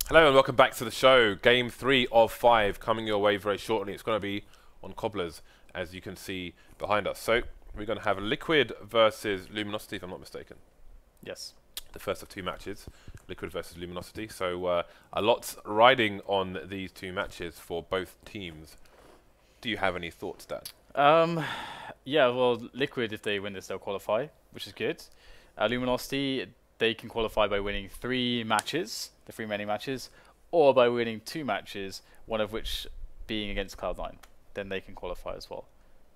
Hello and welcome back to the show. Game 3 of 5 coming your way very shortly. It's going to be on Cobblers, as you can see behind us. So we're going to have Liquid versus Luminosity, if I'm not mistaken. Yes. The first of 2 matches, Liquid versus Luminosity. So a lot riding on these 2 matches for both teams. Do you have any thoughts, Dan? Yeah, well, Liquid, if they win this, they'll qualify, which is good. Luminosity, they can qualify by winning 3 matches, the 3 remaining matches, or by winning 2 matches, one of which being against Cloud9. Then they can qualify as well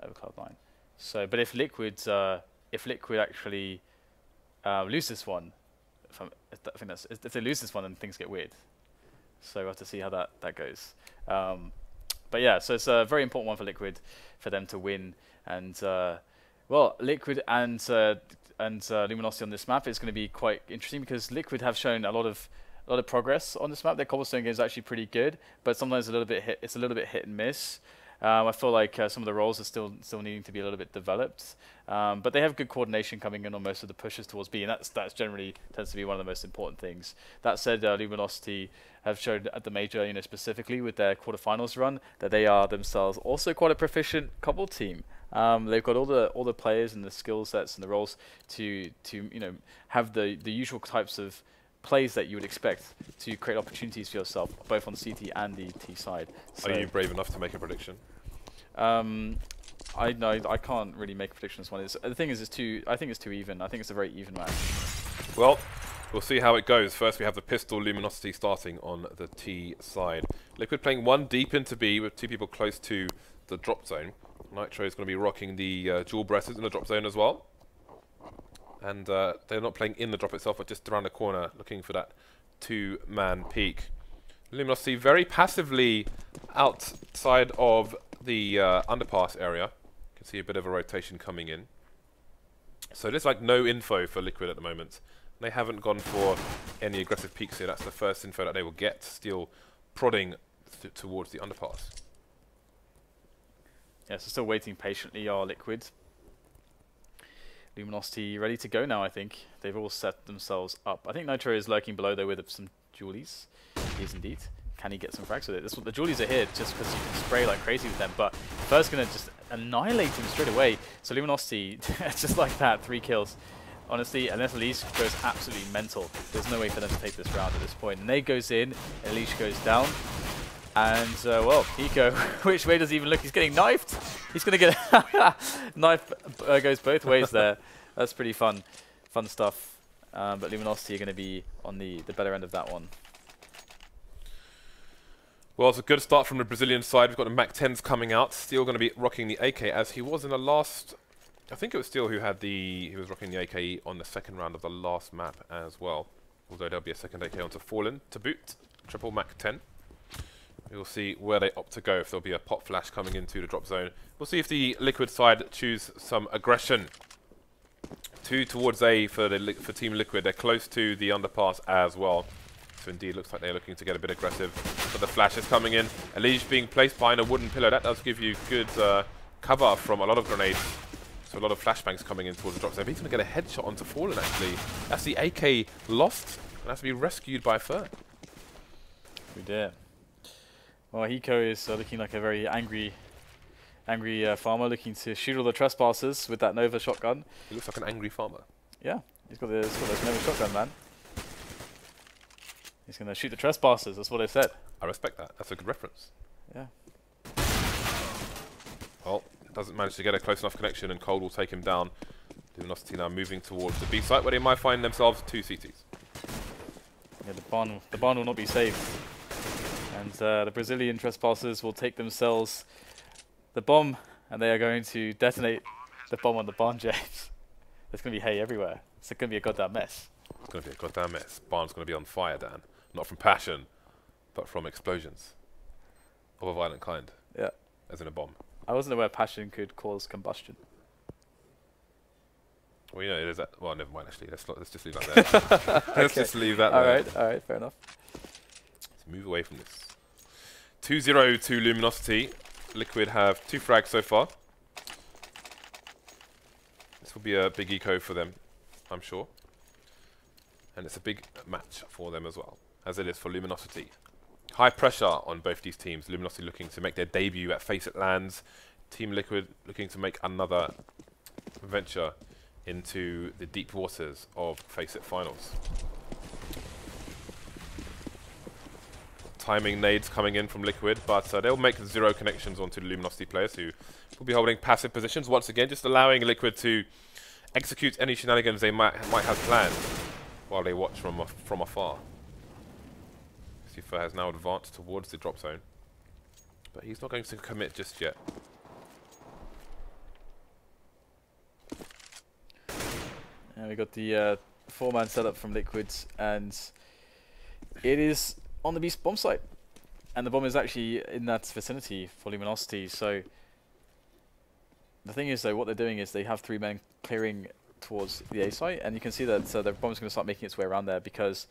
over Cloud9. So, but if Liquid actually lose this one, if they lose this one, then things get weird. So we'll have to see how that goes. But yeah, so it's a very important one for Liquid for them to win. And well, Liquid and Luminosity on this map is going to be quite interesting because Liquid have shown a lot of progress on this map. Their Cobblestone game is actually pretty good, but sometimes it's a little bit hit and miss. I feel like some of the roles are still needing to be a little bit developed, but they have good coordination coming in on most of the pushes towards B, and that's generally tends to be one of the most important things. That said, Luminosity have shown at the major, specifically with their quarterfinals run, that they are themselves also quite a proficient Cobble team. They've got all the players and the skill sets and the roles to have the usual types of plays that you would expect to create opportunities for yourself, both on the CT and the T side. So are you brave enough to make a prediction? I can't really make a prediction on this one. The thing is, I think it's too even. I think it's a very even match. Well, we'll see how it goes. First, we have the Pistol Luminosity starting on the T side. Liquid playing 1 deep into B with 2 people close to the drop zone. Nitro is going to be rocking the dual breasters in the drop zone as well. And they're not playing in the drop itself, but just around the corner, looking for that 2-man peak. Luminosity very passively outside of the underpass area. You can see a bit of a rotation coming in. So there's like no info for Liquid at the moment. They haven't gone for any aggressive peaks here. That's the first info that they will get, still prodding towards the underpass. Yeah, so still waiting patiently are Liquid. Luminosity ready to go now, I think. They've all set themselves up. I think Nitro is lurking below there with some Julies. He is indeed. Can he get some frags with it? The Julies are here just because you can spray like crazy with them, but first going to just annihilate him straight away. So Luminosity, just like that, 3 kills. Honestly, unless EliGE goes absolutely mental, there's no way for them to take this round at this point. And Nade goes in, EliGE goes down. And, well, Hiko, which way does he even look? He's getting knifed. He's going to get knife goes both ways there. That's pretty fun stuff. But Luminosity are going to be on the better end of that one. Well, it's a good start from the Brazilian side. We've got the Mac-10s coming out. Steel going to be rocking the AK as he was in the last... I think it was Steel who had he was rocking the AK on the second round of the last map as well. Although there'll be a second AK onto Fallen to boot. Triple Mac-10. We'll see where they opt to go, if there'll be a pop flash coming into the drop zone. We'll see if the Liquid side choose some aggression. 2 towards A for Team Liquid. They're close to the underpass as well. So indeed, looks like they're looking to get a bit aggressive. But the flash is coming in. EliGE being placed behind a wooden pillar. That does give you good cover from a lot of grenades. So a lot of flashbangs coming in towards the drop zone. But he's going to get a headshot onto Fallen, actually. That's the AK lost. And has to be rescued by Fern. We did. Well, Hiko is looking like a very angry farmer, looking to shoot all the trespassers with that Nova shotgun. He looks like an angry farmer. Yeah, he's got this Nova shotgun, man. He's going to shoot the trespassers, that's what I said. I respect that. That's a good reference. Yeah. Well, doesn't manage to get a close enough connection, and Cold will take him down. Luminosity now moving towards the B site, where they might find themselves 2 CTs. Yeah, the barn will not be safe. And the Brazilian trespassers will take themselves the bomb, and they are going to detonate the bomb on the barn jet. There's going to be hay everywhere. It's going to be a goddamn mess. It's going to be a goddamn mess. Barn's going to be on fire, Dan. Not from passion, but from explosions of a violent kind. Yeah. As in a bomb. I wasn't aware passion could cause combustion. Well, it is that. Well, never mind, actually. Let's just leave that there. Let's just leave that there. All right, fair enough. Let's move away from this. 2-0 to Luminosity. Liquid have 2 frags so far. This will be a big eco for them, I'm sure. And it's a big match for them as well. as it is for Luminosity. High pressure on both these teams. Luminosity looking to make their debut at FACEIT LANs. Team Liquid looking to make another venture into the deep waters of FACEIT Finals. Timing nades coming in from Liquid, but they'll make 0 connections onto the Luminosity players, who will be holding passive positions once again, just allowing Liquid to execute any shenanigans they might have planned while they watch from afar. Lucifer has now advanced towards the drop zone, but he's not going to commit just yet. And we got the 4-man setup from Liquid, and it is on the Beast bomb site. And the bomb is actually in that vicinity for Luminosity. So the thing is, though, what they're doing is they have 3 men clearing towards the A site, and you can see that the bomb is going to start making its way around there because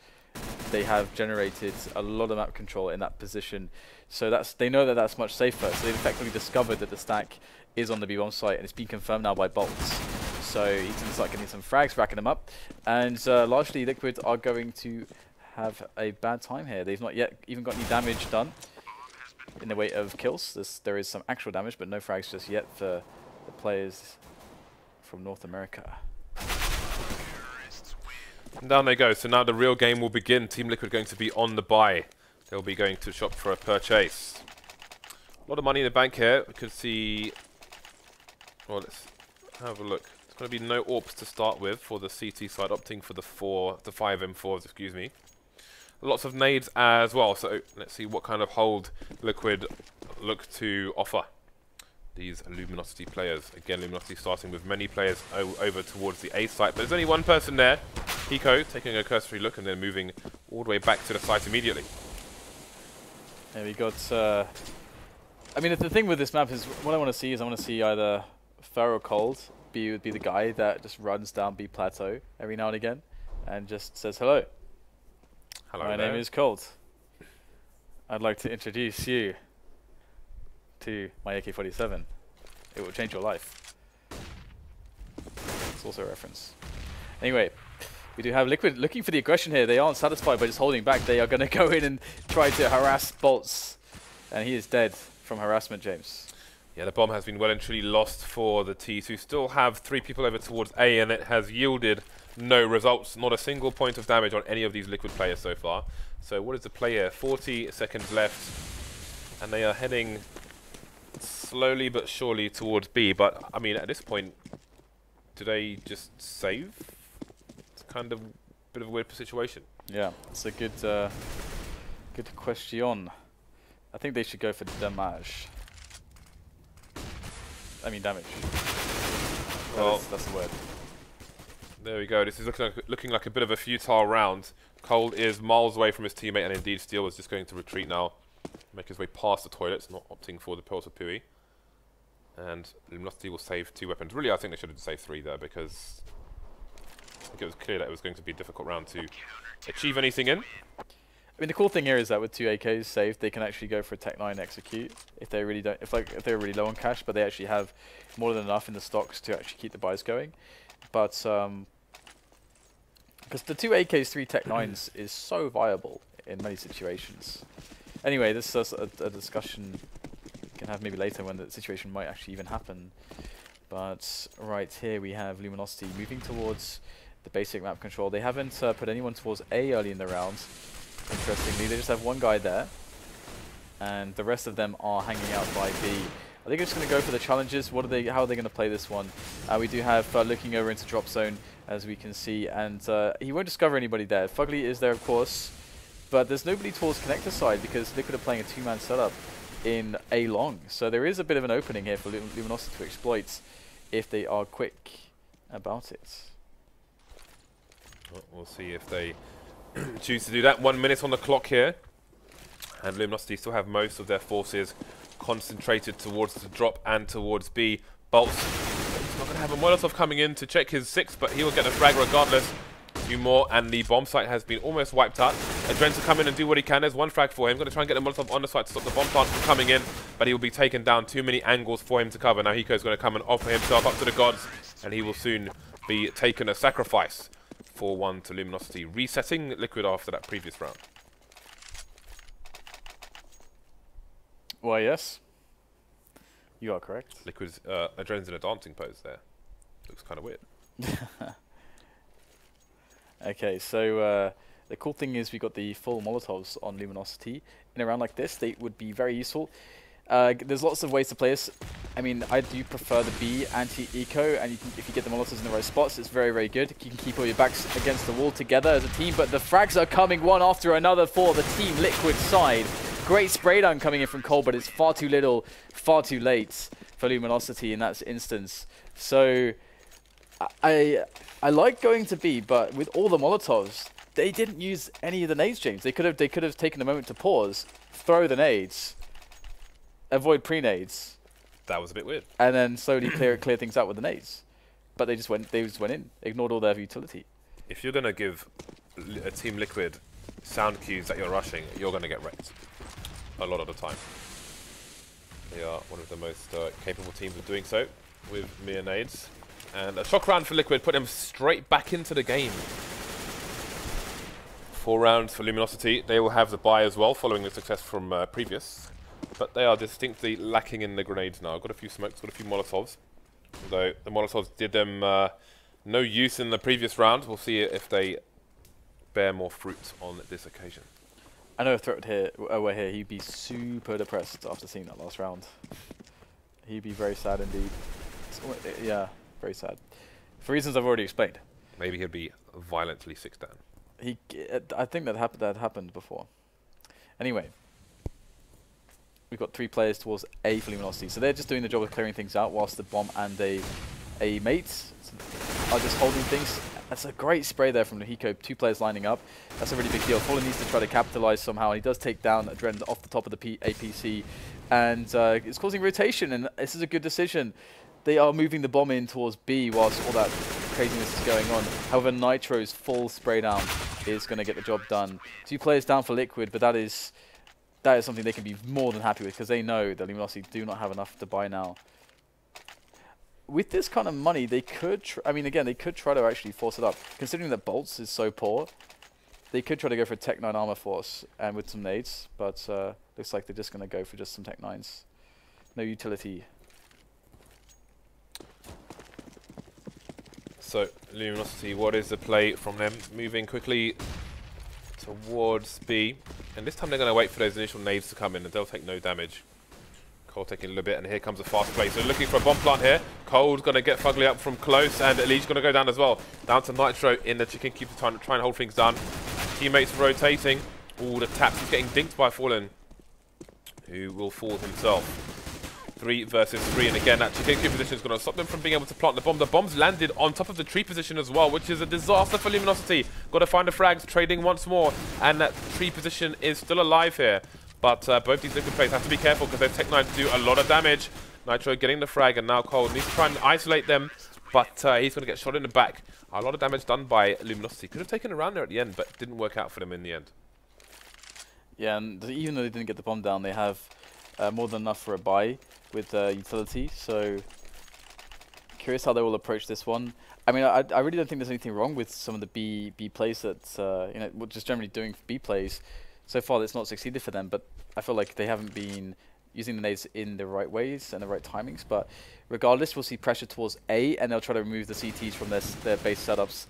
they have generated a lot of map control in that position. So they know that that's much safer. So they've effectively discovered that the stack is on the B bomb site, and it's been confirmed now by boltz. So he's going to start getting some frags, racking them up, and largely Liquid are going to have a bad time here. They've not yet even got any damage done in the way of kills. There is some actual damage, but no frags just yet for the players from North America. And down they go. So now the real game will begin. Team Liquid going to be on the buy. They'll be going to shop for a purchase. A lot of money in the bank here. We could see... Well, let's have a look. There's going to be no AWPs to start with for the CT side, opting for the 5 M4s, excuse me. Lots of nades as well, so let's see what kind of hold Liquid look to offer these Luminosity players. Again, Luminosity starting with many players over towards the A site, but there's only one person there, Hiko, taking a cursory look and then moving all the way back to the site immediately. Yeah, we got... I mean, the thing with this map is, what I want to see is I want to see either Fer or Cold. B would be the guy that just runs down B plateau every now and again and just says hello. Hello My name is Cold. I'd like to introduce you to my AK-47. It will change your life. It's also a reference. Anyway, we do have Liquid looking for the aggression here. They aren't satisfied by just holding back. They are going to go in and try to harass boltz. And he is dead from harassment, James. Yeah, the bomb has been well and truly lost for the T's, who still have 3 people over towards A, and it has yielded no results. Not a single point of damage on any of these Liquid players so far. So what is the play here? 40 seconds left, and they are heading slowly but surely towards B. But, I mean, at this point, do they just save? It's kind of a bit of a weird situation. Yeah, it's a good question. I think they should go for damage. I mean damage. Well, that's the word. There we go. This is looking like a bit of a futile round. Cold is miles away from his teammate, and indeed Steel is just going to retreat now. Make his way past the toilets, not opting for the Pearls of Pui. And Luminosity will save 2 weapons. Really, I think they should have saved 3 there, because I think it was clear that it was going to be a difficult round to achieve anything in. I mean, the cool thing here is that with 2 AKs saved, they can actually go for a Tech 9 execute if they really don't. If they're really low on cash, but they actually have more than enough in the stocks to actually keep the buys going. But because the 2 AKs, 3 Tech 9s is so viable in many situations. Anyway, this is a discussion we can have maybe later when the situation might actually even happen. But right here we have Luminosity moving towards the basic map control. They haven't put anyone towards A early in the round. Interestingly, they just have 1 guy there, and the rest of them are hanging out by B. Are they just going to go for the challenges? How are they going to play this one? We do have looking over into drop zone, as we can see, and he won't discover anybody there. FugLy is there, of course, but there's nobody towards connector side because Liquid are playing a 2-man setup in A long. So there is a bit of an opening here for Luminosity to exploit if they are quick about it. Well, we'll see if they choose to do that. 1 minute on the clock here, and Luminosity still have most of their forces concentrated towards the drop and towards B. boltz, he's not going to have a Molotov coming in to check his 6, but he will get a frag regardless. 2 more, and the bomb site has been almost wiped out. adreN to come in and do what he can. There's 1 frag for him. Going to try and get a Molotov on the site to stop the bomb plant from coming in, but he will be taken down. Too many angles for him to cover. Now Hiko is going to come and offer himself up to the gods, and he will soon be taken a sacrifice. 4-1 to Luminosity, resetting Liquid after that previous round. Why, yes. You are correct. Liquid's adreN's in a dancing pose there. Looks kind of weird. Okay, so the cool thing is we got the full Molotovs on Luminosity. In a round like this, they would be very useful. There's lots of ways to play this. I mean, I do prefer the B anti-eco, and if you get the Molotovs in the right spots, it's very, very good. You can keep all your backs against the wall together as a team, but the frags are coming one after another for the Team Liquid side. Great spray down coming in from Cole, but it's far too little, far too late for Luminosity in that instance. So I like going to B, but with all the Molotovs, they didn't use any of the nades, James. They could have taken a moment to pause, throw the nades, avoid pre-nades. That was a bit weird. And then slowly clear things out with the nades. But they just went in, ignored all their utility. If you're going to give a Team Liquid sound cues that you're rushing, you're going to get wrecked a lot of the time. They are one of the most capable teams of doing so with mere nades. And a shock round for Liquid put them straight back into the game. 4 rounds for Luminosity. They will have the bye as well, following the success from previous. But they are distinctly lacking in the grenades now. Got a few smokes, got a few Molotovs. Though the Molotovs did them no use in the previous round. We'll see if they bear more fruit on this occasion. I know if Threat were here, he'd be super depressed after seeing that last round. He'd be very sad indeed. Yeah, very sad. For reasons I've already explained. Maybe he'd be violently sick down. I think that happened before. Anyway. We've got 3 players towards A for Luminosity. So they're just doing the job of clearing things out whilst the bomb and a mate are just holding things. That's a great spray there from the Hiko. 2 players lining up. That's a really big deal. Fallen needs to try to capitalize somehow. And he does take down adreN off the top of the APC. And it's causing rotation. And this is a good decision. They are moving the bomb in towards B whilst all that craziness is going on. However, Nitro's full spray down is going to get the job done. 2 players down for Liquid, but that is something they can be more than happy with because they know that Luminosity do not have enough to buy now. With this kind of money, they could, they could try to actually force it up. Considering that boltz is so poor, they could try to go for a Tech 9 armor force and with some nades, but looks like they're just going to go for just some Tech 9s. No utility. So, Luminosity, what is the play from them? Moving quickly towards B. And this time they're going to wait for those initial nades to come in and they'll take no damage. Cole taking a little bit and here comes a fast play. So looking for a bomb plant here. Cole's going to get FugLy up from close and EliGE's going to go down as well. Down to Nitro in the chicken keep trying to hold things down. Teammates rotating. All the taps. He's getting dinked by Fallen, who will fall himself. 3 versus 3, and again that chicken position is going to stop them from being able to plant the bomb. The bomb's landed on top of the tree position as well, which is a disaster for Luminosity. Got to find the frags, trading once more, and that tree position is still alive here. But both these Liquid players have to be careful because their Tech 9s do a lot of damage. Nitro getting the frag, and now Cole needs to try and isolate them, but he's going to get shot in the back. A lot of damage done by Luminosity. Could have taken a round there at the end, but didn't work out for them in the end. Yeah, and even though they didn't get the bomb down, they have more than enough for a buy with utility, so curious how they will approach this one. I mean, I really don't think there's anything wrong with some of the B plays that just generally doing B plays. So far, that's not succeeded for them, but I feel like they haven't been using the nades in the right ways and the right timings. But regardless, we'll see pressure towards A, and they'll try to remove the CTs from their base setups.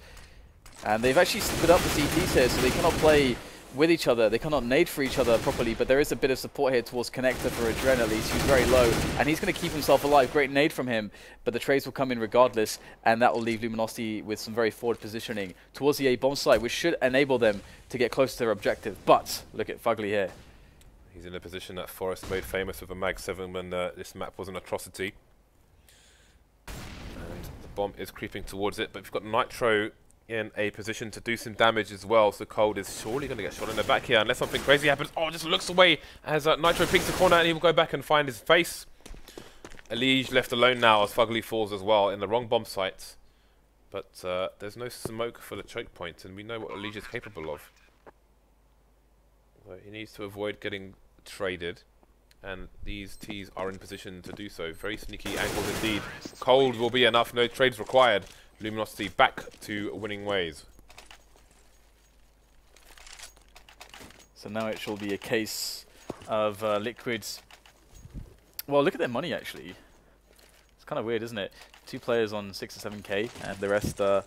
And they've actually split up the CTs here, so they cannot play with each other. They cannot nade for each other properly, but there is a bit of support here towards Connector for adreN at least, who's very low, and he's going to keep himself alive. Great nade from him, but the trades will come in regardless, and that will leave Luminosity with some very forward positioning towards the A bomb site, which should enable them to get close to their objective. But look at FugLy here. He's in a position that Forest made famous with a Mag 7 when this map was an atrocity. And the bomb is creeping towards it, but we've got Nitro in a position to do some damage as well, so Cold is surely going to get shot in the back here unless something crazy happens. Oh, just looks away as Nitro peeks the corner and he will go back and find his face. EliGE left alone now as FugLy falls as well in the wrong bomb site, but there's no smoke for the choke point, and we know what EliGE is capable of. So he needs to avoid getting traded, and these Ts are in position to do so. Very sneaky angles indeed. Cold will be enough, no trades required. Luminosity back to winning ways. So now it shall be a case of Liquid's Well, look at their money, actually. It's kind of weird, isn't it? 2 players on 6 or 7k, and the rest on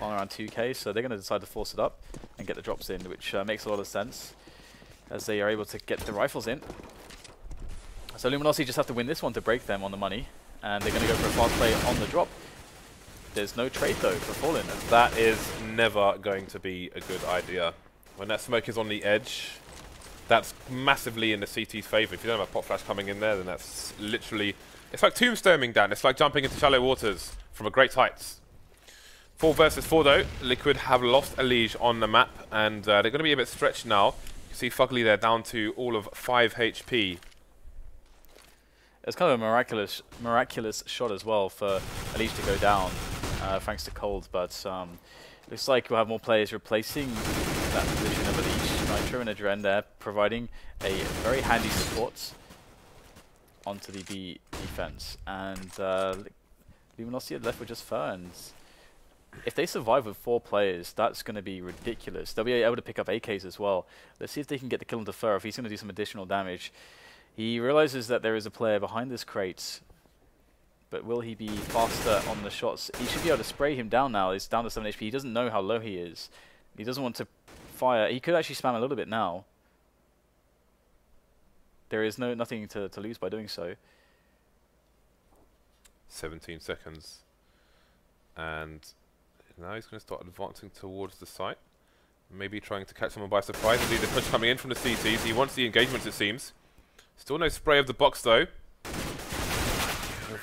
around 2k, so they're going to decide to force it up and get the drops in, which makes a lot of sense, as they are able to get the rifles in. So Luminosity just have to win this one to break them on the money, and they're going to go for a fast play on the drop. There's no trade, though, for Fallen. That is never going to be a good idea. When that smoke is on the edge, that's massively in the CT's favour. If you don't have a pop flash coming in there, then that's literally... It's like tombstoning, Dan. It's like jumping into shallow waters from a great heights. 4 versus 4, though. Liquid have lost EliGE on the map, and they're going to be a bit stretched now. You can see FugLy there down to all of 5 HP. It's kind of a miraculous shot as well for EliGE to go down, thanks to Cold, but looks like we'll have more players replacing that position of EliGE. Nitro and adreN there, providing a very handy support onto the B defense, and Luminosity are left with just Ferns. If they survive with 4 players, that's going to be ridiculous. They'll be able to pick up AKs as well. Let's see if they can get the kill onto Fur, if he's going to do some additional damage. He realizes that there is a player behind this crate, but will he be faster on the shots? He should be able to spray him down now. He's down to 7 HP. He doesn't know how low he is. He doesn't want to fire. He could actually spam a little bit now. There is nothing to lose by doing so. 17 seconds. And now he's going to start advancing towards the site. Maybe trying to catch someone by surprise. Indeed, the push coming in from the CTs. He wants the engagements, it seems. Still no spray of the box, though.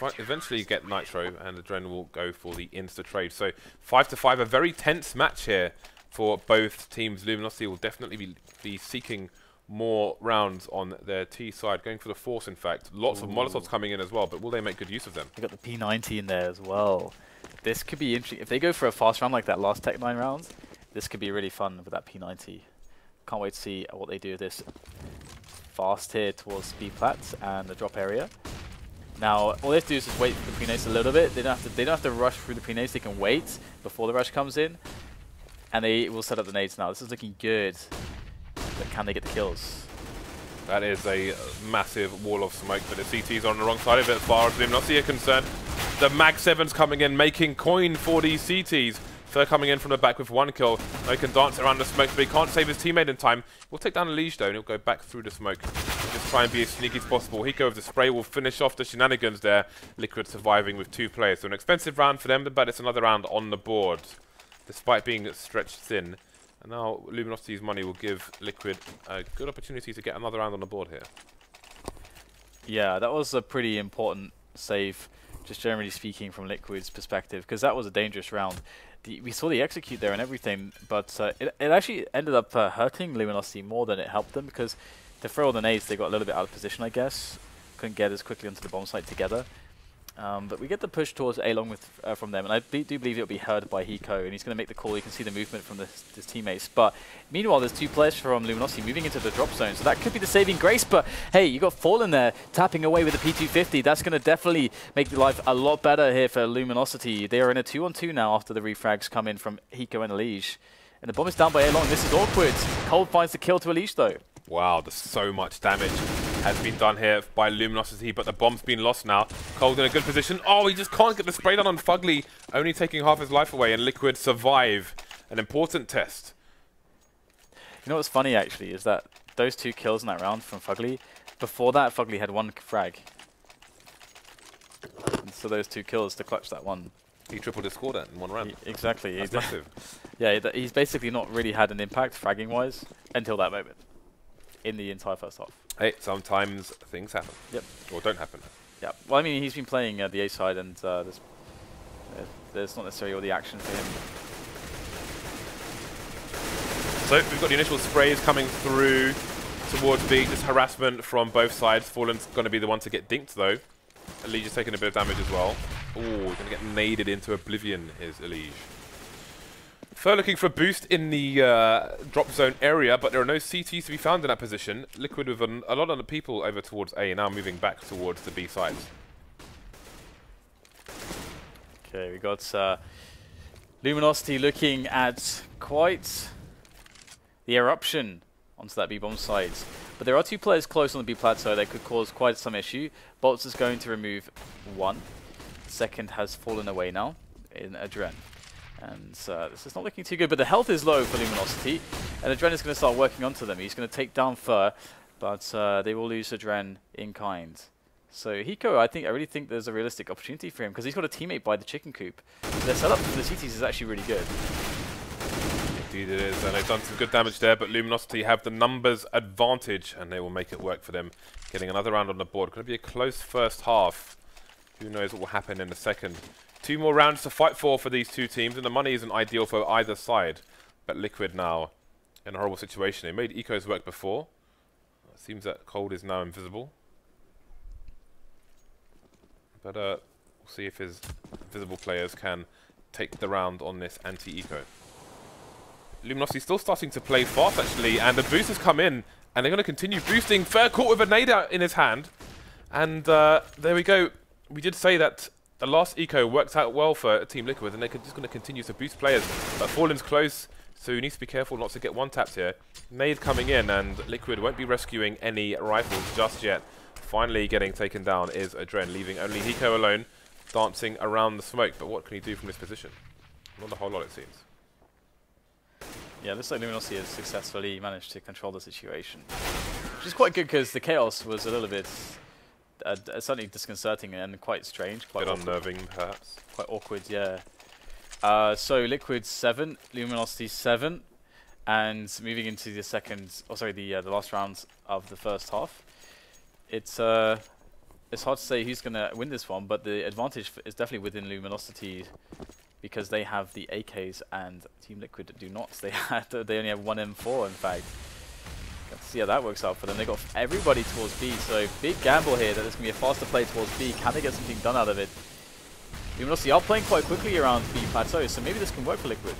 We'll eventually get Nitro, and adreN will go for the insta-trade. So 5-5, a very tense match here for both teams. Luminosity will definitely be seeking more rounds on their T side, going for the force, in fact. Lots of Molotovs coming in as well, but will they make good use of them? They got the P90 in there as well. This could be interesting. If they go for a fast round like that last Tech 9 rounds, this could be really fun with that P90. Can't wait to see what they do with this. Fast here towards B plats and the drop area. Now, all they have to do is just wait for the pre-nades a little bit. They don't have to rush through the pre-nades. They can wait before the rush comes in, and they will set up the nades now. This is looking good. But can they get the kills? That is a massive wall of smoke, but the CT's on the wrong side of it as far as Luminosity are concerned. The Mag 7's coming in, making coin for these CTs. They're coming in from the back with 1 kill. They can dance around the smoke, but he can't save his teammate in time. We'll take down EliGE though, and he'll go back through the smoke. Just try and be as sneaky as possible. Hiko with the spray will finish off the shenanigans there. Liquid surviving with 2 players. So an expensive round for them, but it's another round on the board, despite being stretched thin. And now Luminosity's money will give Liquid a good opportunity to get another round on the board here. Yeah, that was a pretty important save, just generally speaking from Liquid's perspective, because that was a dangerous round. We saw the execute there and everything, but it actually ended up hurting Luminosity more than it helped them, because to throw all the nades, they got a little bit out of position, I guess. Couldn't get as quickly onto the bomb site together. But we get the push towards A long with from them, and I do believe it'll be heard by Hiko, and he's going to make the call. You can see the movement from his teammates. But meanwhile, there's 2 players from Luminosity moving into the drop zone, so that could be the saving grace. But hey, you got Fallen there tapping away with the P250. That's going to definitely make life a lot better here for Luminosity. They are in a 2-on-2 now after the refrags come in from Hiko and EliGE. And the bomb is down by A long. This is awkward. Cold finds the kill to EliGE though. Wow, there's so much damage has been done here by Luminosity, but the bomb's been lost now. Cold in a good position. Oh, he just can't get the spray down on FugLy, only taking half his life away, and Liquid survive an important test. You know what's funny, actually, is that those 2 kills in that round from FugLy, before that, FugLy had 1 frag. And so those 2 kills to clutch that one. He tripled his score then in 1 round. Exactly. That's massive. Yeah, he's basically not really had an impact, fragging-wise, until that moment in the entire first half. Hey, sometimes things happen. Yep. Or don't happen. Yeah. Well, I mean, he's been playing the A side, and there's not necessarily all the action for him. So we've got the initial sprays coming through towards B. This harassment from both sides. Fallen's going to be the one to get dinked, though. EliGE is taking a bit of damage as well. Oh, he's going to get naded into oblivion, is EliGE. Fur looking for a boost in the drop zone area, but there are no CTs to be found in that position. Liquid with a lot of the people over towards A, now moving back towards the B sides. Okay, we got Luminosity looking at quite the eruption onto that B-bomb site. But there are 2 players close on the B plateau that could cause quite some issue. boltz is going to remove 1. The second has fallen away now in adreN. And this is not looking too good, but the health is low for Luminosity, and adreN is going to start working onto them. He's going to take down Fur, but they will lose adreN in kind. So Hiko, I really think there's a realistic opportunity for him, because he's got a teammate by the chicken coop. Their setup for the CTs is actually really good. Indeed it is, and they've done some good damage there, but Luminosity have the numbers advantage, and they will make it work for them, getting another round on the board. Going to be a close first half. Who knows what will happen in the second. 2 more rounds to fight for these 2 teams, and the money isn't ideal for either side. But Liquid now in a horrible situation. They made Ecos work before. It seems that Cold is now invisible. But we'll see if his invisible players can take the round on this anti-Eco. Luminosity still starting to play fast, actually, and the boost has come in, and they're going to continue boosting. Fair caught with a nade out in his hand. And there we go. We did say that the last Eco worked out well for Team Liquid, and they're just going to continue to boost players. But Fallen's close, so he needs to be careful not to get one-tapped here. Nade coming in, and Liquid won't be rescuing any rifles just yet. Finally getting taken down is adreN, leaving only Hiko alone, dancing around the smoke. But what can he do from this position? Not a whole lot, it seems. Yeah, looks like Luminosity has successfully managed to control the situation, which is quite good, because the chaos was a little bit certainly disconcerting and quite strange. Quite a bit unnerving, perhaps. Quite awkward, yeah. So Liquid 7, Luminosity 7, and moving into the the last round of the first half. It's hard to say who's going to win this one, but the advantage is definitely within Luminosity, because they have the AKs and Team Liquid do not. They only have 1 M4, in fact. Let's see how that works out for them. They got everybody towards B, so big gamble here that there's going to be a faster play towards B. Can they get something done out of it? Luminosity are playing quite quickly around B plateau, so maybe this can work for Liquid.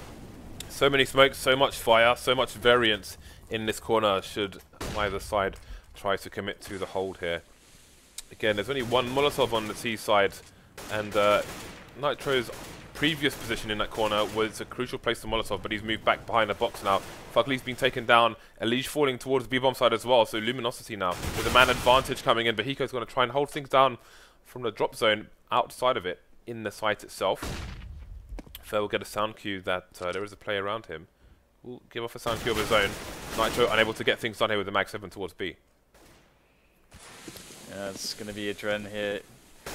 So many smokes, so much fire, so much variance in this corner. Should either side try to commit to the hold here. Again, there's only 1 Molotov on the T side, and Nitro's previous position in that corner was a crucial place to Molotov, but he's moved back behind the box now. FugLy's been taken down, EliGE falling towards the B-bomb side as well, so Luminosity now with a man advantage coming in, but Hiko's going to try and hold things down from the drop zone outside of it, in the site itself. Fair will get a sound cue that there is a player around him. Will give off a sound cue of his own. Nitro unable to get things done here with the Mag 7 towards B. Yeah, it's going to be adreN here.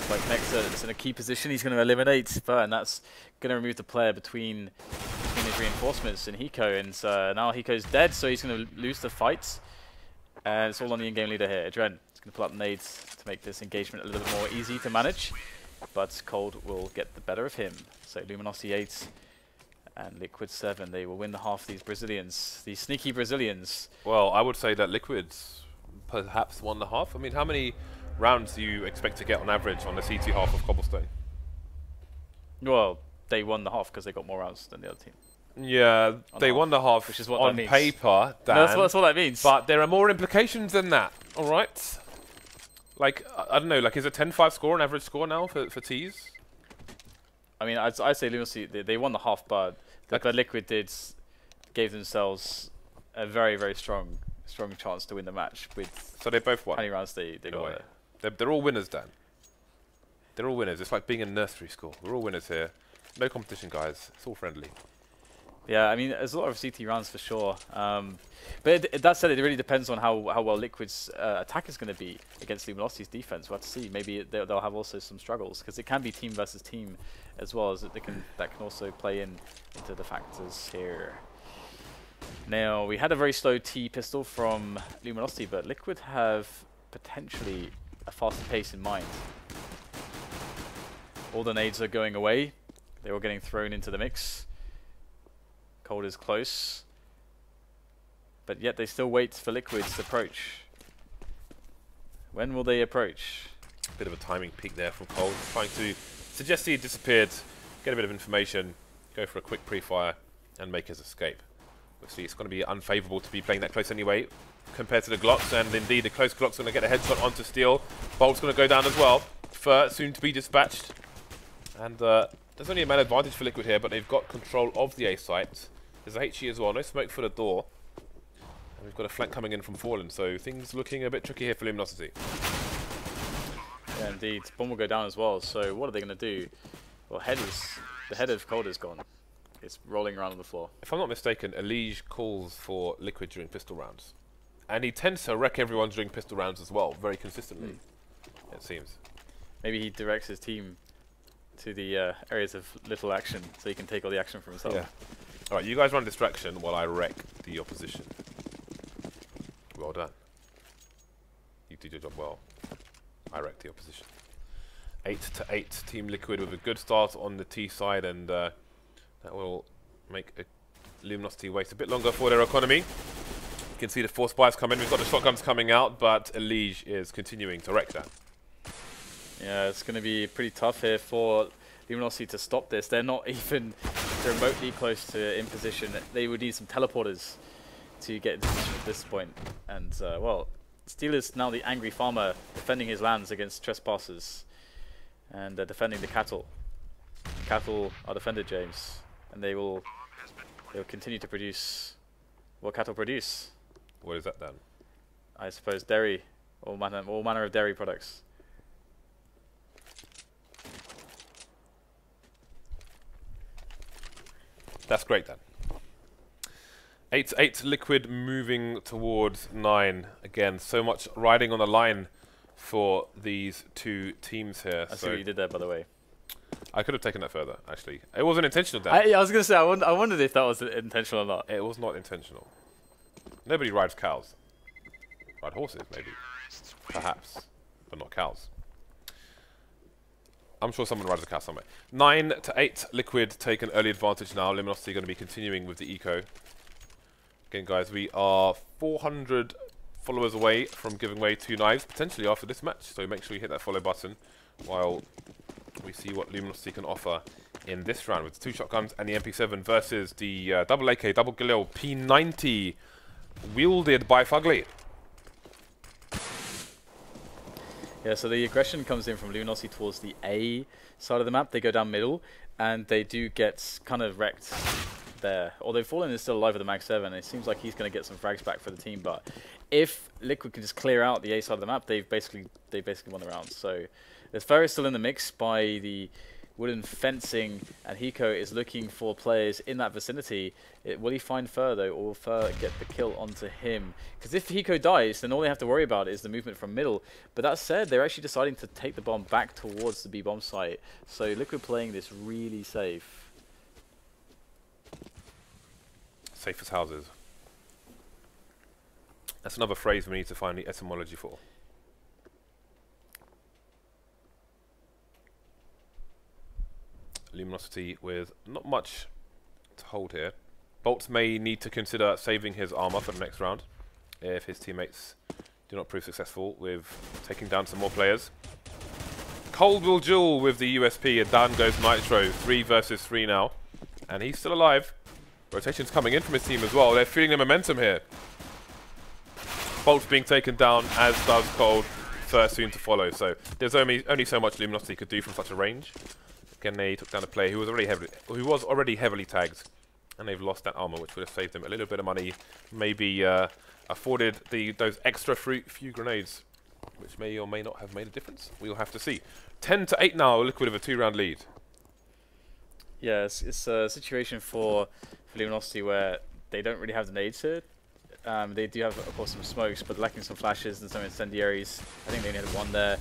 Like Nexa, it's in a key position. He's going to eliminate Fur, and that's going to remove the player between his reinforcements and Hiko. And now Hiko's dead, so he's going to lose the fight. And it's all on the in-game leader here. adreN is going to pull up nades to make this engagement a little bit more easy to manage. But Cold will get the better of him. So Luminosity 8 and Liquid 7, they will win the half. These Brazilians, these sneaky Brazilians. Well, I would say that Liquid's perhaps won the half. I mean, how many rounds do you expect to get on average on the CT half of Cobblestone? Well, they won the half because they got more rounds than the other team. Yeah, they won the half, which is what on paper, Dan, no, that's what that means. But there are more implications than that, all right? Like, I don't know, like, is a 10-5 score an average score now for Ts? I mean, I'd say Luminosity, they won the half, but Liquid gave themselves a very, very strong chance to win the match with. So they both won. How many rounds they got there? They're all winners, Dan. They're all winners. It's like being in nursery school. We're all winners here. No competition, guys. It's all friendly. Yeah, I mean, there's a lot of CT rounds for sure. But that said, it really depends on how well Liquid's attack is going to be against Luminosity's defense. We'll have to see. Maybe they'll have also some struggles, because it can be team versus team as well, as that can also play into the factors here. Now, we had a very slow T pistol from Luminosity, but Liquid have potentially a faster pace in mind. All the nades are going away. They're all getting thrown into the mix. Cold is close. But yet they still wait for Liquid's approach. When will they approach? Bit of a timing peak there from Cold, trying to suggest he disappeared, get a bit of information, go for a quick pre-fire, and make his escape. Obviously, it's going to be unfavourable to be playing that close anyway, compared to the Glocks, and indeed the close Glock's going to get a headshot onto Steel. boltz going to go down as well. Fur soon to be dispatched. And there's only a man advantage for Liquid here, but they've got control of the A site. There's a HE as well, no smoke for the door. And we've got a flank coming in from Fallen, so things looking a bit tricky here for Luminosity. Yeah, indeed. Bomb will go down as well, so what are they going to do? Well, the head of Cold is gone. It's rolling around on the floor. If I'm not mistaken, EliGE calls for Liquid during pistol rounds. And he tends to wreck everyone during pistol rounds as well, very consistently, it seems. Maybe he directs his team to the areas of little action, so he can take all the action for himself. Yeah. Alright, you guys run distraction while I wreck the opposition. Well done. You did your job well. I wrecked the opposition. 8-8, Team Liquid with a good start on the T side, and that will make Luminosity wait a bit longer for their economy. You can see the 4 spies come in. We've got the shotguns coming out, but EliGE is continuing to wreck that. Yeah, it's going to be pretty tough here for Luminosity to stop this. They're not even remotely close to in position. They would need some teleporters to get to this point. And, well, Steel is now the angry farmer defending his lands against trespassers. And they're defending the cattle. Cattle are defended, James. And they'll continue to produce what cattle produce. What is that then? I suppose dairy, all manner of dairy products. That's great then. 8-8, Liquid moving towards 9. Again, so much riding on the line for these two teams here. I see what you did there, by the way. I could have taken that further, actually. It wasn't intentional, Dan. I was going to say, I wondered if that was intentional or not. It was not intentional. Nobody rides cows. Ride horses, maybe. Perhaps. But not cows. I'm sure someone rides a cow somewhere. 9-8, Liquid take an early advantage now. Luminosity going to be continuing with the eco. Again, guys, we are 400 followers away from giving away 2 knives, potentially after this match. So make sure you hit that follow button while we see what Luminosity can offer in this round with the 2 shotguns and the MP7 versus the double AK, double Galil P90 wielded by FugLy. Yeah, so the aggression comes in from Luminosity towards the A side of the map. They go down middle, and they do get kind of wrecked there. Although Fallen is still alive with the Mag 7, it seems like he's going to get some frags back for the team. But if Liquid can just clear out the A side of the map, they've basically won the round. So there's Ferris still in the mix by the wooden fencing, and Hiko is looking for players in that vicinity. Will he find Fur, though, or will Fur get the kill onto him? Because if Hiko dies, then all they have to worry about is the movement from middle. But that said, they're actually deciding to take the bomb back towards the B-bomb site. So Liquid playing this really safe. Safe as houses. That's another phrase we need to find the etymology for. Luminosity with not much to hold here. boltz may need to consider saving his armor for the next round if his teammates do not prove successful with taking down some more players. Cold will duel with the USP, and down goes Nitro. 3 versus 3 now, and he's still alive. Rotation's coming in from his team as well. They're feeling the momentum here. boltz being taken down, as does Cold. First soon to follow, so there's only so much Luminosity could do from such a range. Again, they took down a player who was already heavily tagged, and they've lost that armor, which would have saved them a little bit of money. Maybe afforded those extra few grenades, which may or may not have made a difference. We'll have to see. 10-8 now. Liquid with a 2-round lead. Yeah, it's a situation for Luminosity where they don't really have the nades here. They do have, of course, some smokes, but lacking some flashes and some incendiaries. I think they only had 1 there.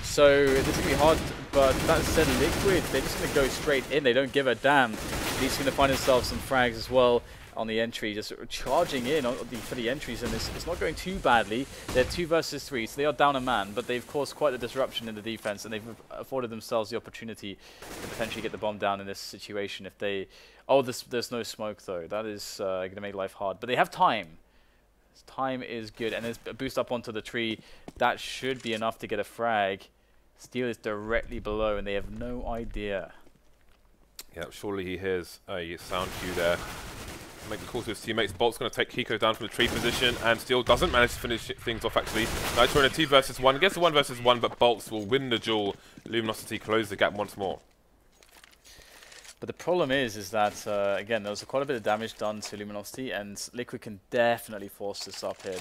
So this is going to be hard, but that said, Liquid, they're just going to go straight in. They don't give a damn. He's going to find himself some frags as well on the entry, just charging in for the entries, and it's not going too badly. They're 2 versus 3, so they are down a man, but they've caused quite a disruption in the defense, and they've afforded themselves the opportunity to potentially get the bomb down in this situation if they... Oh, there's no smoke, though. That is going to make life hard, but they have time. Time is good, and there's a boost up onto the tree. That should be enough to get a frag. Steel is directly below, and they have no idea. Yeah, surely he hears a sound cue there. Make the call to his teammates. boltz going to take Hiko down from the tree position, and Steel doesn't manage to finish things off, actually. Nitro in a 2 versus 1. Gets a 1 versus 1, but boltz will win the duel. Luminosity close the gap once more. But the problem is that, again, there was quite a bit of damage done to Luminosity, and Liquid can definitely force this up here.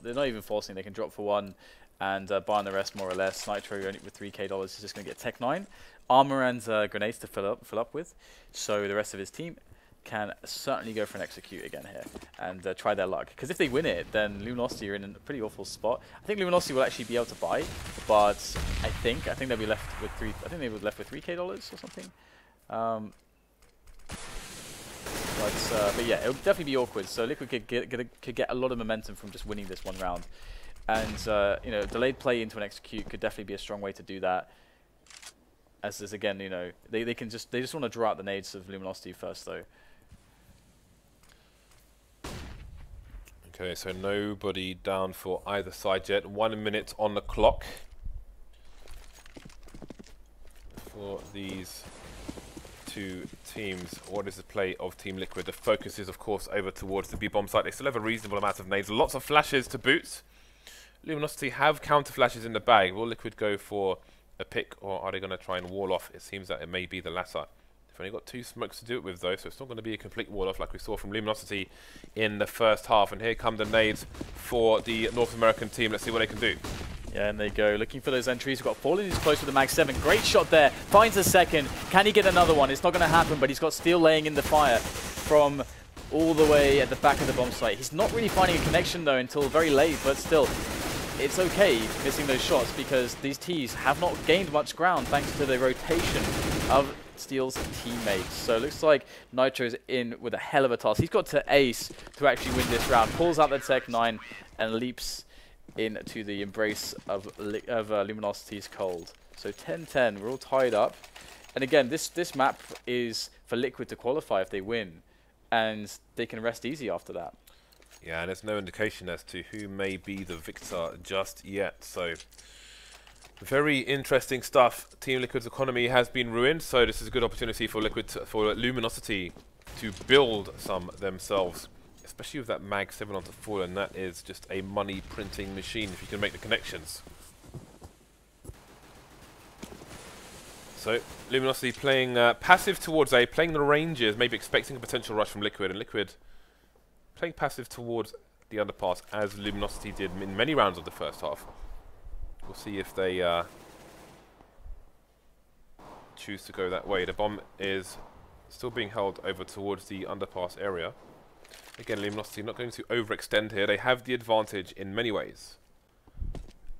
They're not even forcing, they can drop for 1 and buy on the rest more or less. Nitro only with $3K is just going to get Tech 9. Armor and grenades to fill up with, so the rest of his team can certainly go for an execute again here and try their luck. Because if they win it, then Luminosity are in a pretty awful spot. I think Luminosity will actually be able to buy, but I think they'll be left with $3K or something. But yeah, it'll definitely be awkward. So Liquid could get a lot of momentum from just winning this one round, and you know, delayed play into an execute could definitely be a strong way to do that. As this again, you know, they just want to draw out the nades of Luminosity first though. Okay, so nobody down for either side yet. 1 minute on the clock for these two teams. What is the play of Team Liquid? The focus is, of course, over towards the B-bomb site. They still have a reasonable amount of nades. Lots of flashes to boot. Luminosity have counter flashes in the bag. Will Liquid go for a pick, or are they going to try and wall off? It seems that it may be the latter. They've only got 2 smokes to do it with, though, so it's not going to be a complete wall off like we saw from Luminosity in the first half. And here come the nades for the North American team. Let's see what they can do. Yeah, and they go looking for those entries. We've got Fallen, who's close with the mag 7. Great shot there. Finds a second. Can he get another one? It's not going to happen, but he's got Steel laying in the fire from all the way at the back of the bomb site. He's not really finding a connection, though, until very late, but still, it's okay missing those shots because these Ts have not gained much ground thanks to the rotation of Steel's teammates. So it looks like Nitro's in with a hell of a task. He's got to ace to actually win this round. Pulls out the Tech 9 and leaps into the embrace of Luminosity's cold. So 10-10, we're all tied up. And again, this map is for Liquid to qualify if they win, and they can rest easy after that. Yeah, and there's no indication as to who may be the victor just yet. So very interesting stuff. Team Liquid's economy has been ruined, so this is a good opportunity for for Luminosity to build some themselves, especially with that mag 7 onto Fallen. That is just a money printing machine if you can make the connections. So Luminosity playing passive towards A, playing the ranges, maybe expecting a potential rush from Liquid, and Liquid playing passive towards the underpass as Luminosity did in many rounds of the first half. We'll see if they choose to go that way. The bomb is still being held over towards the underpass area. Again, Luminosity not going to overextend here. They have the advantage in many ways.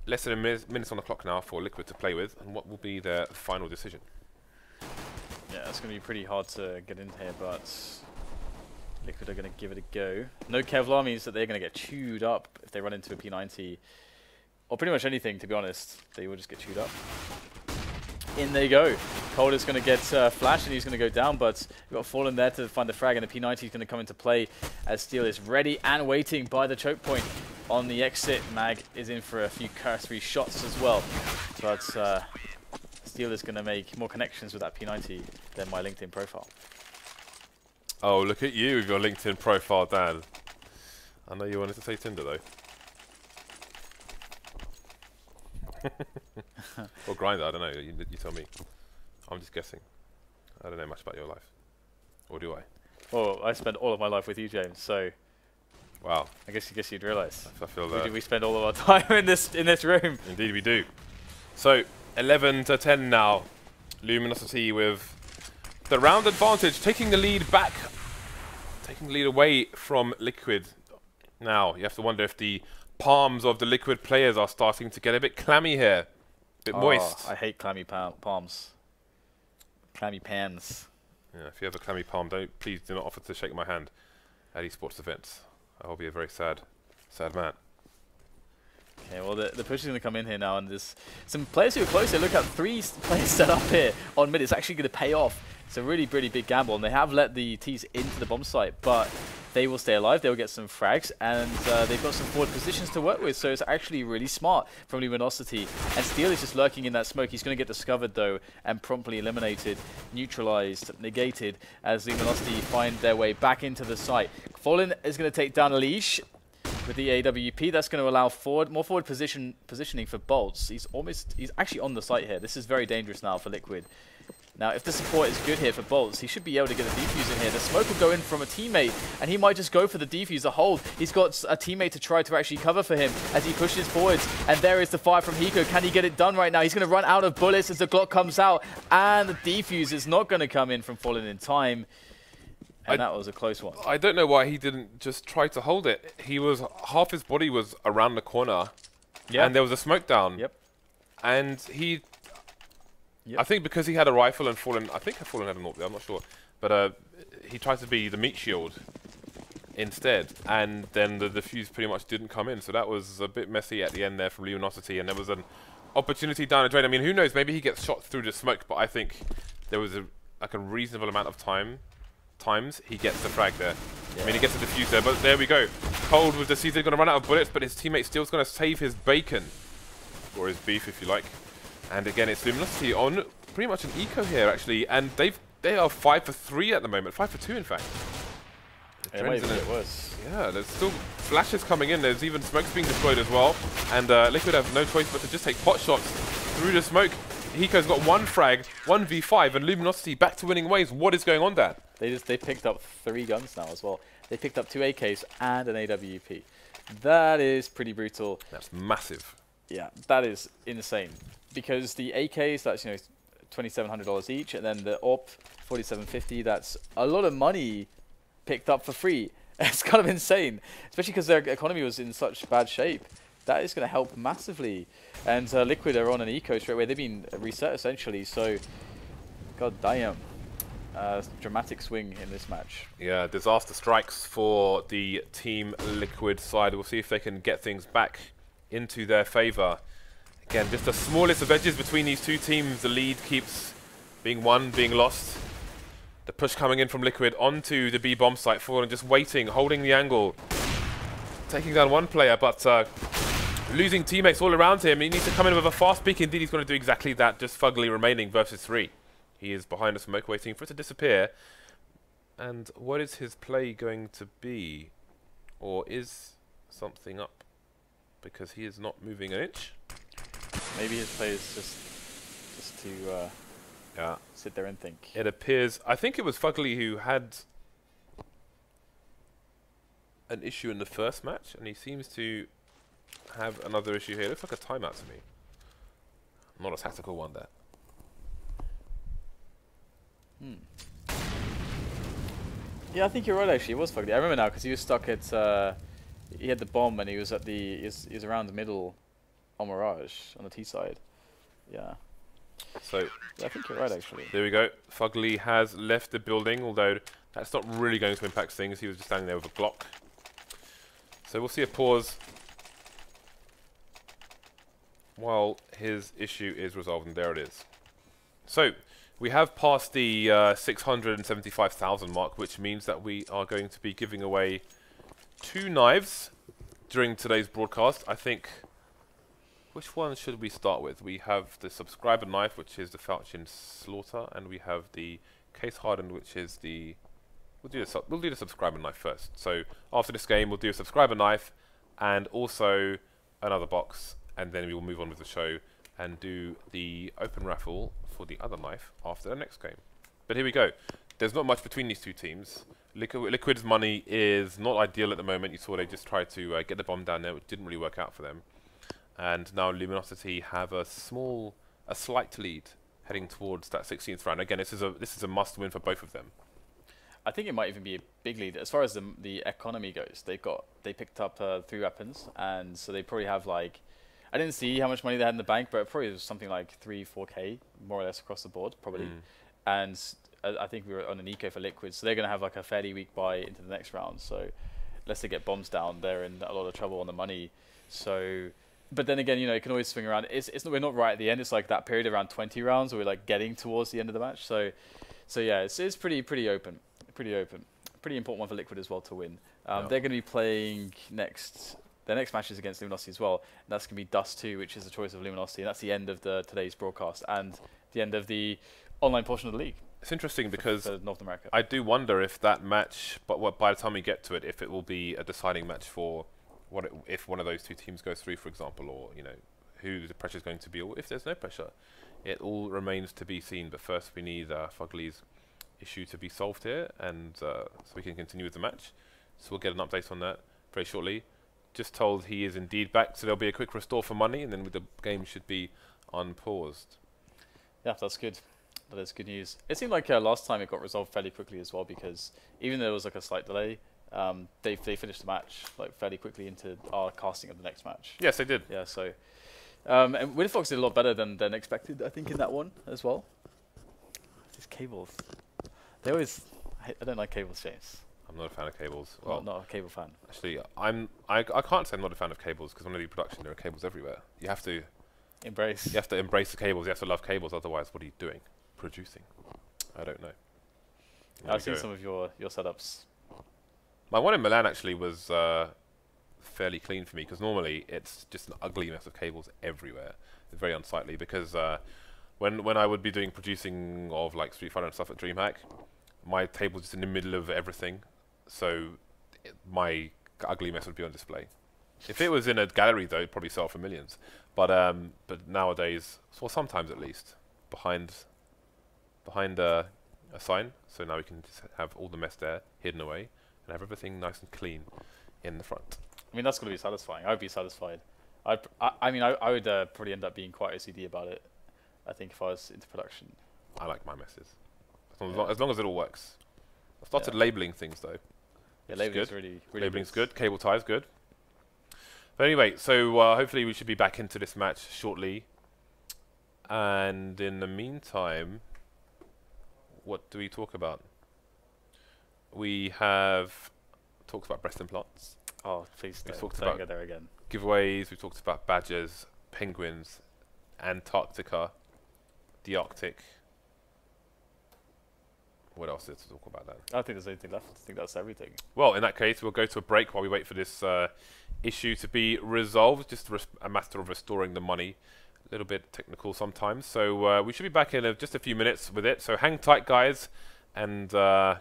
Less than a minute on the clock now for Liquid to play with, and what will be their final decision? Yeah, it's going to be pretty hard to get in here, but Liquid are going to give it a go. No Kevlar means that they're going to get chewed up if they run into a P90. Or pretty much anything, to be honest. They will just get chewed up. In they go. Cold is going to get flashed and he's going to go down, but we've got Fallen there to find the frag, and the P90 is going to come into play as Steel is ready and waiting by the choke point on the exit. Mag is in for a few cursory shots as well, but Steel is going to make more connections with that P90 than my LinkedIn profile. Oh, look at you with your LinkedIn profile, Dan. I know you wanted to say Tinder, though. Or Grindr, I don't know. You tell me. I'm just guessing. I don't know much about your life. Or do I? Well, I spend all of my life with you, James, so... Wow. I guess you'd realise. I feel we spend all of our time in this room. Indeed we do. So, 11-10 now. Luminosity with the round advantage, taking the lead back. Taking the lead away from Liquid. Now, you have to wonder if the palms of the Liquid players are starting to get a bit clammy here. A bit moist. I hate clammy palms. Clammy pans. Yeah, if you have a clammy palm, please do not offer to shake my hand at esports events. I will be a very sad man. Okay, well the push is going to come in here now, and there's some players who are closer. Look at 3 players set up here on mid. It's actually going to pay off. It's a really, really big gamble, and they have let the Ts into the bomb site, but they will stay alive. They will get some frags, and they've got some forward positions to work with, so it's actually really smart from Luminosity. And Steel is just lurking in that smoke. He's going to get discovered, though, and promptly eliminated, neutralized, negated, as Luminosity find their way back into the site. Fallen is going to take down EliGE with the AWP. That's going to allow more forward positioning for boltz. He's actually on the site here. This is very dangerous now for Liquid. Now, if the support is good here for boltz, he should be able to get a defuse in here. The smoke will go in from a teammate, and he might just go for the defuse, the hold. He's got a teammate to try to actually cover for him as he pushes forwards. And there is the fire from Hiko. Can he get it done right now? He's going to run out of bullets as the Glock comes out, and the defuse is not going to come in from falling in time. And that was a close one. I don't know why he didn't just try to hold it. He was, half his body was around the corner, and there was a smoke down. Yep. And he... Yep. I think because he had a rifle and Fallen, I think Fallen had an AWP there, I'm not sure. But he tried to be the meat shield instead, and then the defuse pretty much didn't come in. So that was a bit messy at the end there from Luminosity, and there was an opportunity down adreN. I mean, who knows, maybe he gets shot through the smoke, but I think there was a reasonable amount of times he gets the frag there. Yeah. I mean, he gets the defuse there, but there we go. Cold with the Caesar, going to run out of bullets, but his teammate still's going to save his bacon, or his beef if you like. And again, it's Luminosity on pretty much an eco here, actually. And they are 5 for 3 at the moment. 5 for 2, in fact. It might even get worse. Yeah, there's still flashes coming in. There's even smokes being deployed as well. And Liquid have no choice but to just take pot shots through the smoke. Hiko's got 1 frag, 1 v5, and Luminosity back to winning ways. What is going on there? They picked up 3 guns now as well. They picked up 2 AKs and an AWP. That is pretty brutal. That's massive. Yeah, that is insane. Because the AKs, that's, you know, $2,700 each, and then the AWP, $4,750. That's a lot of money picked up for free. It's kind of insane, especially because their economy was in such bad shape. That is going to help massively. And Liquid are on an eco straight away. They've been reset essentially. So, god damn, dramatic swing in this match. Yeah, disaster strikes for the Team Liquid side. We'll see if they can get things back into their favour. Again, just the smallest of edges between these two teams. The lead keeps being won, being lost. The push coming in from Liquid onto the B bomb site. Fallen just waiting, holding the angle. Taking down one player, but losing teammates all around him. He needs to come in with a fast peek. Indeed, he's going to do exactly that. Just FugLy remaining versus 3. He is behind the smoke, waiting for it to disappear. And what is his play going to be? Or is something up? Because he is not moving an inch. Maybe his play is just to sit there and think. It appears, I think it was FugLy who had an issue in the first match, and he seems to have another issue here. It looks like a timeout to me. Not a tactical one there. Yeah, I think you're right actually, it was FugLy. I remember now because he was stuck at, he had the bomb and he was at the, he was around the middle on Mirage, on the T side. Yeah. So yeah, I think you're right actually. There we go. FugLy has left the building, although that's not really going to impact things. He was just standing there with a Glock. So we'll see a pause while his issue is resolved, and there it is. So we have passed the 675,000 mark, which means that we are going to be giving away 2 knives during today's broadcast. I think, which one should we start with? We have the subscriber knife, which is the Falchion Slaughter, and we have the Case Hardened, which is the... We'll do the subscriber knife first. So after this game, we'll do a subscriber knife and also another box, and then we will move on with the show and do the open raffle for the other knife after the next game. But here we go. There's not much between these two teams. Liquid's money is not ideal at the moment. You saw they just tried to get the bomb down there, which didn't really work out for them. And now Luminosity have a slight lead heading towards that 16th round. Again, this is a must-win for both of them. I think it might even be a big lead as far as the economy goes. They picked up 3 weapons, and so they probably have like, I didn't see how much money they had in the bank, but it probably was something like 3-4k more or less across the board probably. And I think we were on an eco for Liquid, so they're going to have like a fairly weak buy into the next round. So unless they get bombs down, they're in a lot of trouble on the money. So. But then again, you know, it can always swing around. We're not right at the end. It's like that period around 20 rounds where we're like getting towards the end of the match. So yeah, it's pretty open. Pretty important one for Liquid as well to win. They're going to be playing next. Their next match is against Luminosity as well. And that's going to be Dust 2, which is the choice of Luminosity. And that's the end of today's broadcast and the end of the online portion of the league. It's interesting because for North America. I do wonder if that match, but by the time we get to it, if it will be a deciding match for if one of those two teams goes through, for example, or you know, who the pressure is going to be, or if there's no pressure. It all remains to be seen, but first we need FugLy's issue to be solved here, and so we can continue with the match. So we'll get an update on that very shortly. Just told he is indeed back, so there'll be a quick restore for money, and then the game should be unpaused. Yeah, that's good. That is good news. It seemed like last time it got resolved fairly quickly as well, because even though there was like a slight delay, they finished the match like fairly quickly into our casting of the next match. Yes, they did. Yeah, so and WinFox did a lot better than expected, I think, in that one as well. These cables, they always. I don't like cables, James. I'm not a fan of cables. Well, not a cable fan. Actually, I can't say I'm not a fan of cables, because when I do production, there are cables everywhere. You have to embrace. You have to embrace the cables. You have to love cables. Otherwise, what are you doing? Producing? I don't know. I've seen some of your setups. My one in Milan actually was fairly clean for me, because normally it's just an ugly mess of cables everywhere. It's very unsightly, because when I would be doing producing of like Street Fighter and stuff at DreamHack, my table's just in the middle of everything, so my ugly mess would be on display. If it was in a gallery though, it'd probably sell for millions. But nowadays, well, sometimes at least, behind a sign, so now we can just have all the mess there hidden away and have everything nice and clean in the front. I mean, that's going to be satisfying. I'd be satisfied. I mean, I would probably end up being quite OCD about it, I think, if I was into production. I like my messes. As long as it all works. I've started labeling things though. Yeah, labeling's really labeling's good. Cable tie's good. But anyway, so hopefully we should be back into this match shortly. And in the meantime, what do we talk about? We have talked about breast implants. Oh, please We've don't talked go about there again. Giveaways. We've talked about badgers, penguins, Antarctica, the Arctic. What else is to talk about that? I don't think there's anything left. I think that's everything. Well, in that case, we'll go to a break while we wait for this issue to be resolved. Just a matter of restoring the money. A little bit technical sometimes. So we should be back in just a few minutes with it. So hang tight, guys. And we'll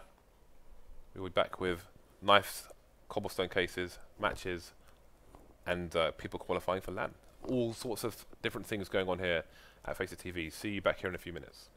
be back with nice cobblestone cases, matches, and people qualifying for LAN. All sorts of different things going on here at FACEIT TV. See you back here in a few minutes.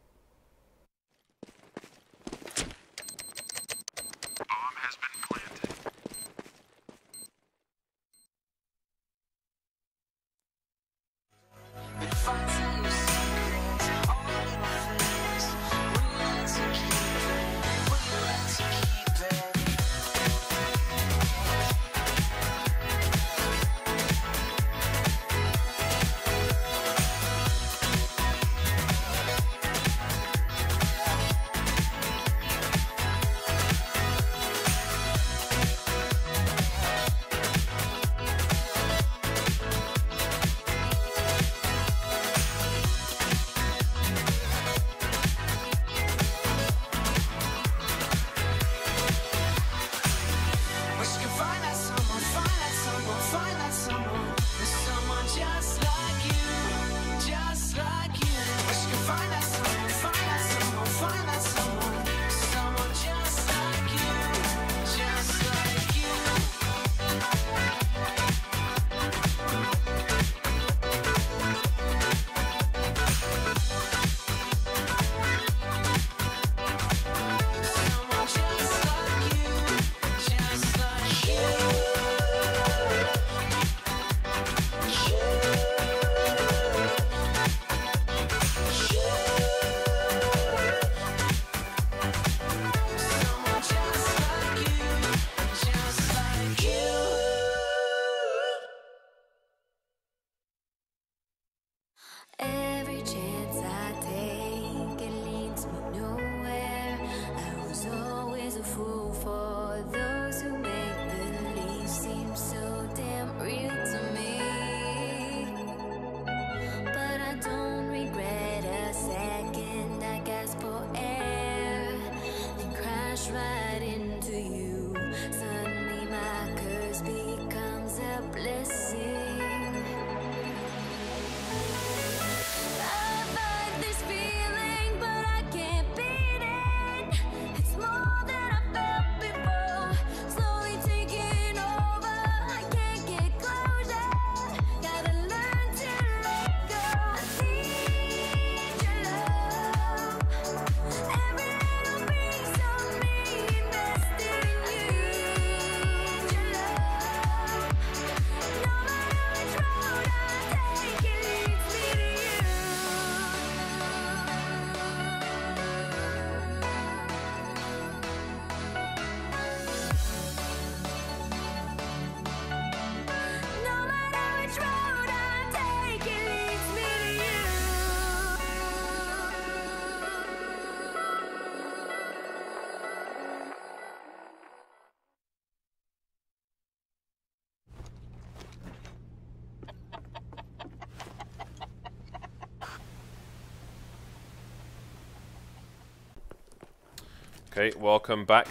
Okay, welcome back.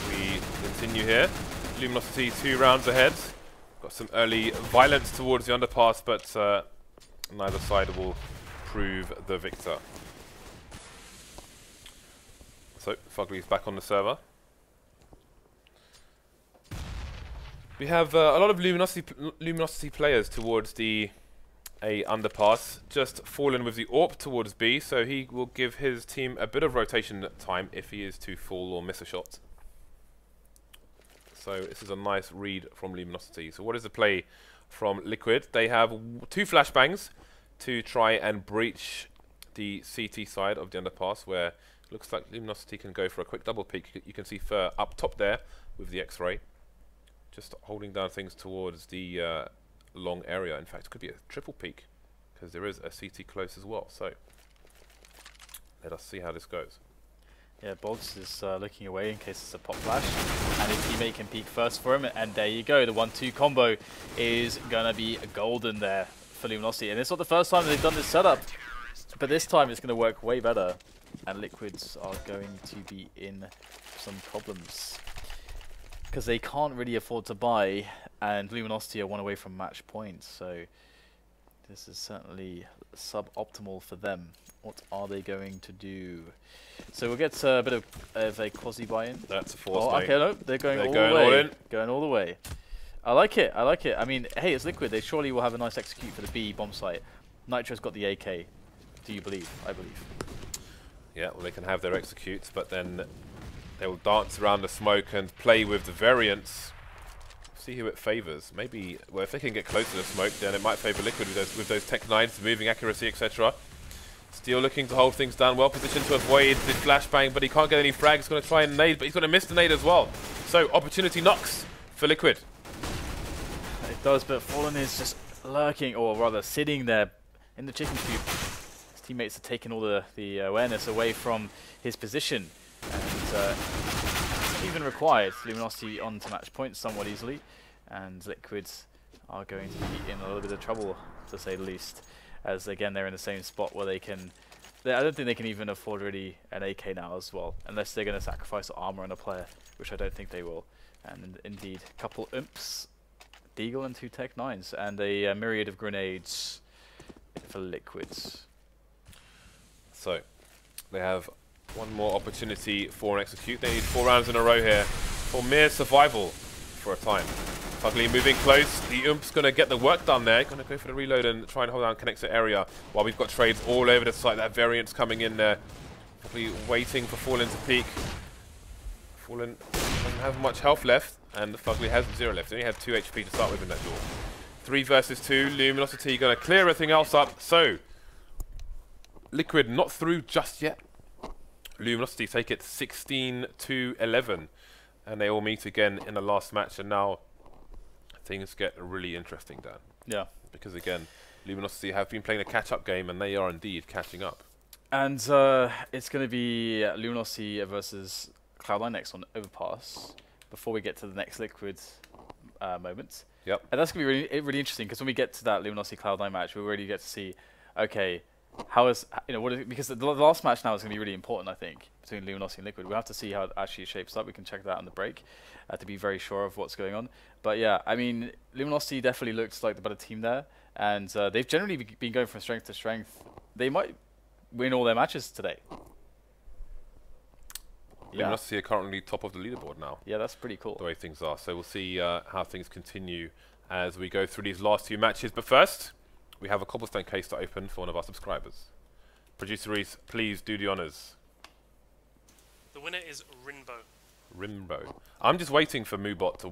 We continue here. Luminosity 2 rounds ahead. Got some early violence towards the underpass, but neither side will prove the victor. So, FugLy's back on the server. We have a lot of Luminosity players towards the A underpass, just fallen with the AWP towards B, so he will give his team a bit of rotation time if he is to fall or miss a shot. So this is a nice read from Luminosity. So what is the play from Liquid? They have 2 flashbangs to try and breach the CT side of the underpass, where it looks like Luminosity can go for a quick double peek. You can see Fur up top there with the X-ray, just holding down things towards the long area. In fact, it could be a triple peek because there is a CT close as well. So let us see how this goes. Yeah, boltz is looking away in case it's a pop flash, and his teammate can peek first for him, and there you go. The 1-2 combo is gonna be golden there for Luminosity, and it's not the first time they've done this setup, but this time it's gonna work way better, and Liquids are going to be in some problems because they can't really afford to buy, and Luminosity are 1 away from match point, so this is certainly suboptimal for them. What are they going to do? So we'll get a bit of a quasi buy-in. That's a force, oh, mate. okay, no, they're going all the way. All in. Going all the way. I like it, I like it. I mean, hey, it's Liquid. They surely will have a nice execute for the B bomb site. Nitro's got the AK. Do you believe? I believe. Yeah, well, they can have their executes, but then they will dance around the smoke and play with the variants. See who it favors. Maybe, well, if they can get close to the smoke, then it might favor Liquid with those Tech 9s, moving accuracy, etc. Steel looking to hold things down, well positioned to avoid the flashbang, but he can't get any frags. He's going to try and nade, but he's going to miss the nade as well. So, opportunity knocks for Liquid. It does, but Fallen is just lurking, or rather sitting there in the chicken coop. His teammates are taking all the awareness away from his position, and it's even required Luminosity on to match points somewhat easily, and Liquids are going to be in a little bit of trouble, to say the least. As again, they're in the same spot where they can. I don't think they can even afford really an AK now as well, unless they're going to sacrifice armor on a player, which I don't think they will. And indeed, a couple imps, Deagle and 2 Tech 9s, and a myriad of grenades for Liquids. So they have one more opportunity for an execute. They need 4 rounds in a row here for mere survival for a time. FugLy moving close. The Oomp's going to get the work done there. Going to go for the reload and try and hold down connector area while we've got trades all over the site. That variant's coming in there. Probably waiting for Fallen to peek. Fallen doesn't have much health left, and FugLy has 0 left. He only had 2 HP to start with in that duel. 3 versus 2. Luminosity going to clear everything else up. So, Liquid not through just yet. Luminosity take it 16-11. And they all meet again in the last match, and now things get really interesting, Dan. Yeah. Because again, Luminosity have been playing a catch-up game, and they are indeed catching up. And it's going to be Luminosity versus Cloud9 next on Overpass before we get to the next Liquid moment. Yep. And that's going to be really interesting, because when we get to that Luminosity Cloud9 match, we really get to see, okay, how is, you know, what is, because the last match now is going to be really important, I think, between Luminosity and Liquid. We'll have to see how it actually shapes up. We can check that on the break to be very sure of what's going on. But yeah, I mean, Luminosity definitely looks like the better team there, and they've generally been going from strength to strength. They might win all their matches today. Luminosity are currently top of the leaderboard now. Yeah, that's pretty cool. The way things are. So we'll see how things continue as we go through these last 2 matches. But first, we have a Cobblestone case to open for one of our subscribers. Producer Reese, please do the honors. The winner is Rinbo. Rimbo. I'm just waiting for Moobot to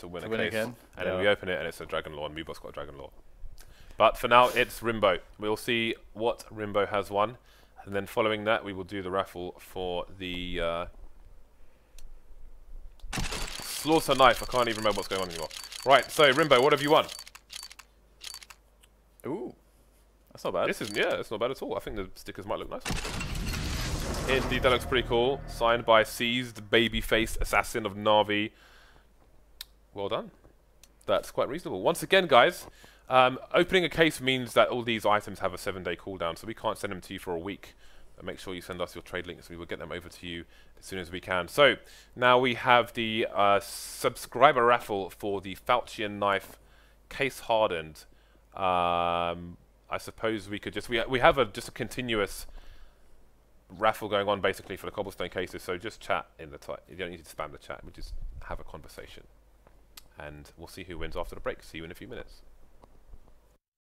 win a case. Again? And then we open it and it's a Dragon Law, and Moobot's got a Dragon Law. But for now, it's Rimbo. We'll see what Rimbo has won. And then following that, we will do the raffle for the Slaughter Knife. I can't even remember what's going on anymore. Right, so Rimbo, what have you won? Ooh, that's not bad. This is, yeah, it's not bad at all. I think the stickers might look nice. Indeed, that looks pretty cool. Signed by Seized Babyface Assassin of Na'Vi. Well done. That's quite reasonable. Once again, guys, opening a case means that all these items have a 7-day cooldown, so we can't send them to you for a week. make sure you send us your trade links. We will get them over to you as soon as we can. So now we have the subscriber raffle for the Falchion knife, case hardened. I suppose we could just we have just a continuous raffle going on basically for the Cobblestone cases. So just chat in the you don't need to spam the chat. We just have a conversation, and we'll see who wins after the break. See you in a few minutes.